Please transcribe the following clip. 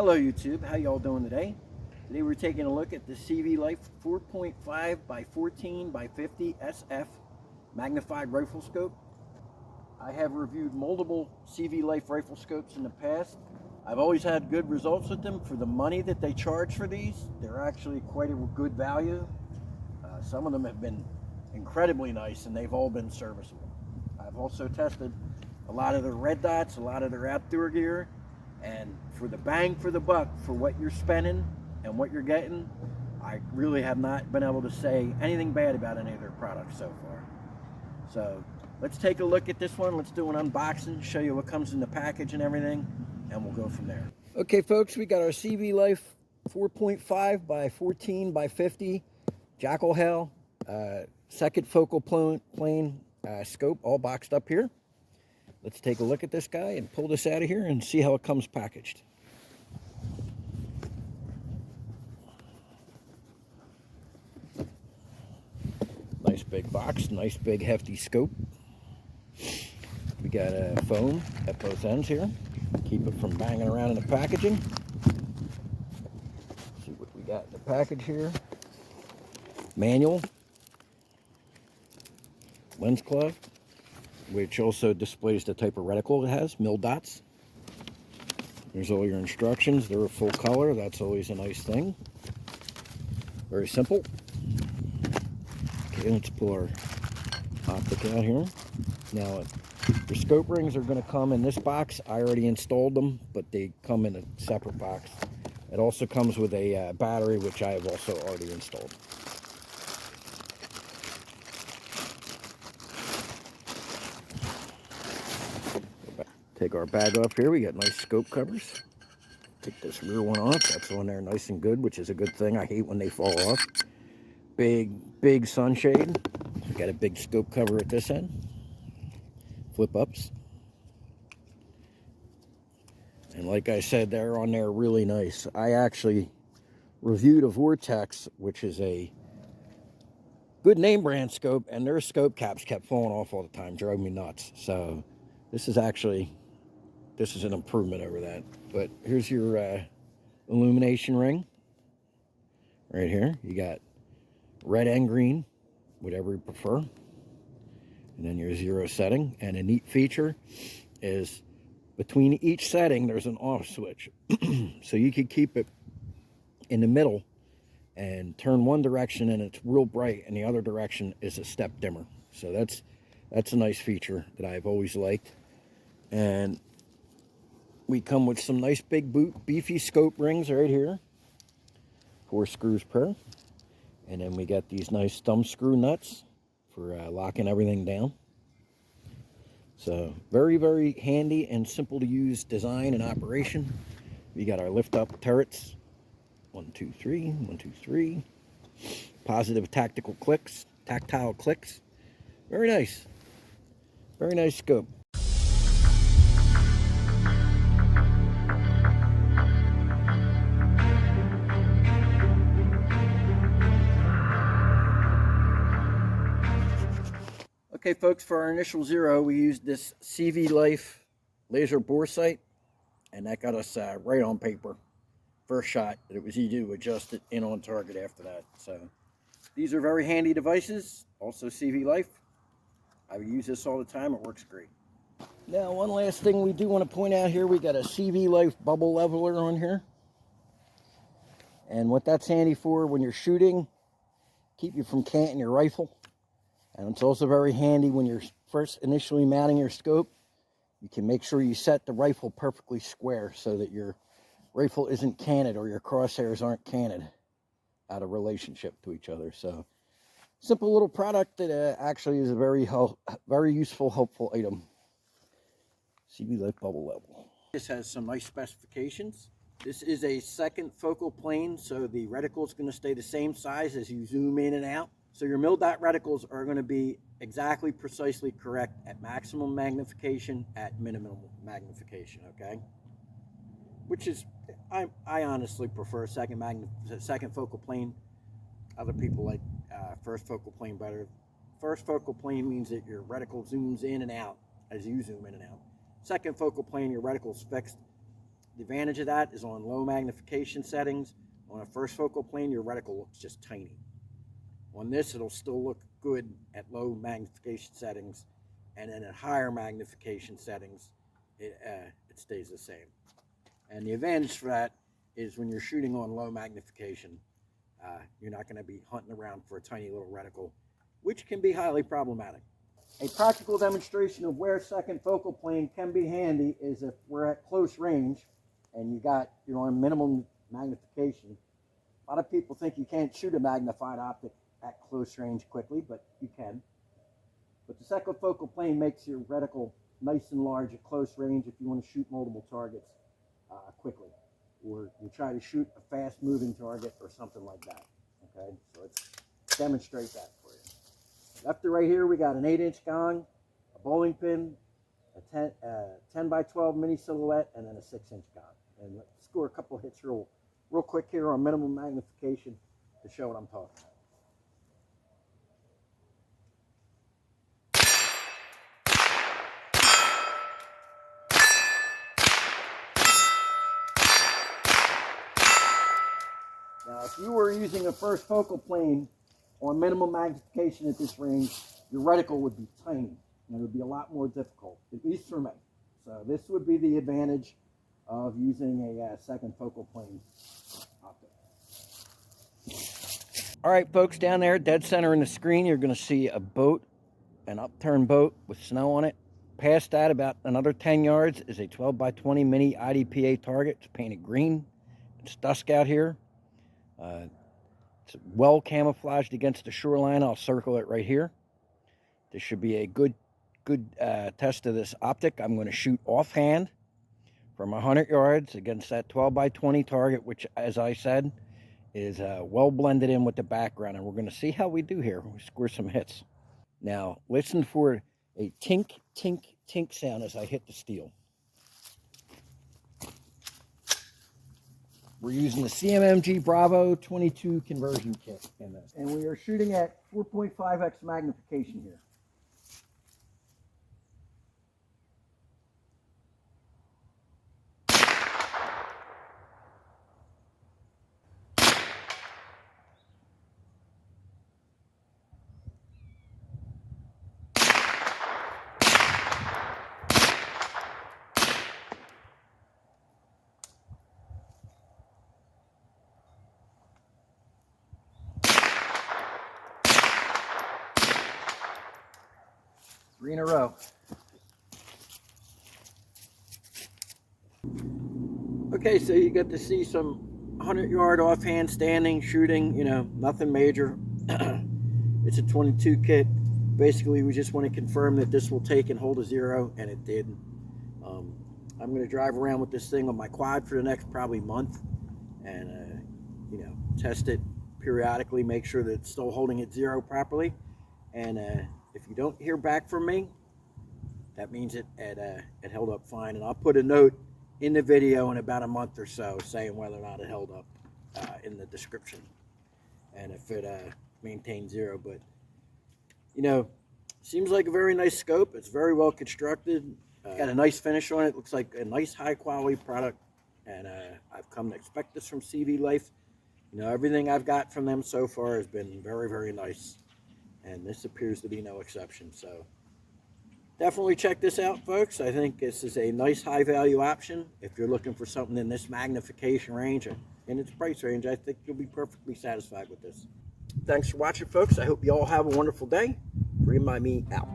Hello YouTube, how y'all doing today? Today we're taking a look at the CVLIFE 4.5-14x50 SF magnified rifle scope. I have reviewed multiple CVLIFE rifle scopes in the past. I've always had good results with them. For the money that they charge for these, they're actually quite a good value. Some of them have been incredibly nice and they've all been serviceable. I've also tested a lot of their red dots, a lot of their outdoor gear, and for the bang for the buck, for what you're spending and what you're getting, I really have not been able to say anything bad about any of their products so far. So let's take a look at this one. Let's do an unboxing, show you what comes in the package and everything, and we'll go from there. Okay folks, we got our CVLIFE 4.5-14x50 Jackal Hell second focal plane scope, all boxed up here. Let's take a look at this guy and pull this out of here and see how it comes packaged. Nice big box, nice big hefty scope. We got a foam at both ends here. Keep it from banging around in the packaging. See what we got in the package here. Manual. Lens cloth, which also displays the type of reticle it has, mil dots. There's all your instructions. They're a full color. That's always a nice thing. Very simple. Okay, let's pull our optic out here. Now, the scope rings are going to come in this box. I already installed them, but they come in a separate box. It also comes with a battery, which I have also already installed. Take our bag off here. We got nice scope covers. Take this rear one off. That's on there nice and good, which is a good thing. I hate when they fall off. Big sunshade. We got a big scope cover at this end. Flip ups. And like I said, they're on there really nice. I actually reviewed a Vortex, which is a good name brand scope, and their scope caps kept falling off all the time, driving me nuts. So this is an improvement over that. But here's your illumination ring right here. You got red and green, whatever you prefer. And then your 0 setting. And a neat feature is between each setting, there's an off switch. So you could keep it in the middle and turn one direction and it's real bright, and the other direction is a step dimmer. So that's a nice feature that I've always liked. And we come with some nice big beefy scope rings right here. 4 screws per. And then we got these nice thumb screw nuts for locking everything down. So very, very handy and simple to use design and operation. We got our lift up turrets. 1, 2, 3, 1, 2, 3. Positive tactile clicks. Very nice. Very nice scope. Okay folks, for our initial 0, we used this CVLIFE laser bore sight, and that got us right on paper. First shot, it was easy to adjust it in on target after that. So these are very handy devices, also CVLIFE. I use this all the time, it works great. Now one last thing we do want to point out here, we got a CVLIFE bubble leveler on here. And what that's handy for when you're shooting, keep you from canting your rifle. And it's also very handy when you're first initially mounting your scope. You can make sure you set the rifle perfectly square so that your rifle isn't canted or your crosshairs aren't canted out of relationship to each other. So simple little product that actually is a very useful, helpful item. CVLIFE bubble level. This has some nice specifications. This is a second focal plane, so the reticle is going to stay the same size as you zoom in and out. So your mil dot reticles are going to be exactly precisely correct at maximum magnification, at minimum magnification, okay? Which is, I honestly prefer second focal plane. Other people like first focal plane better. First focal plane means that your reticle zooms in and out as you zoom in and out. Second focal plane, your reticle's fixed. The advantage of that is on low magnification settings. On a first focal plane, your reticle looks just tiny. On this, it'll still look good at low magnification settings, and then at higher magnification settings, it stays the same. And the advantage for that is when you're shooting on low magnification, you're not going to be hunting around for a tiny little reticle, which can be highly problematic. A practical demonstration of where second focal plane can be handy is if we're at close range and you're on minimum magnification. A lot of people think you can't shoot a magnified optic at close range quickly, but you can. But the second focal plane makes your reticle nice and large at close range if you want to shoot multiple targets quickly, or you try to shoot a fast moving target or something like that. Okay, so let's demonstrate that for you. Left to right here, we got an 8-inch gong, a bowling pin, a 10 by 12 mini silhouette, and then a 6-inch gong. And let's score a couple hits real quick here on minimum magnification to show what I'm talking about. Now, if you were using a first focal plane on minimum magnification at this range, your reticle would be tiny, and it would be a lot more difficult, at least for me. So this would be the advantage of using a second focal plane optic. All right, folks, down there, dead center in the screen, you're going to see a boat, an upturned boat with snow on it. Past that, about another 10 yards, is a 12 by 20 mini IDPA target. It's painted green. It's dusk out here. It's well camouflaged against the shoreline. I'll circle it right here. This should be a good test of this optic. I'm going to shoot offhand from 100 yards against that 12 by 20 target, which, as I said, is well blended in with the background. And we're going to see how we do here. We score some hits. Now, listen for a tink, tink, tink sound as I hit the steel. We're using the CMMG Bravo 22 conversion kit in this. And we are shooting at 4.5x magnification here. Three in a row. Okay, so you get to see some 100-yard offhand standing, shooting, nothing major. It's a 22 kit. Basically, we just want to confirm that this will take and hold a 0, and it did. I'm going to drive around with this thing on my quad for the next probably month and, test it periodically, make sure that it's still holding at 0 properly. And if you don't hear back from me, that means it held up fine. And I'll put a note in the video in about a month or so saying whether or not it held up in the description. And if it maintained 0. But, seems like a very nice scope. It's very well constructed. Got a nice finish on it. Looks like a nice high quality product. And I've come to expect this from CVLIFE. Everything I've got from them so far has been very, very nice. And this appears to be no exception. So definitely check this out, folks. I think this is a nice high value option. If you're looking for something in this magnification range and in its price range, I think you'll be perfectly satisfied with this. Thanks for watching, folks. I hope you all have a wonderful day. Remind me out.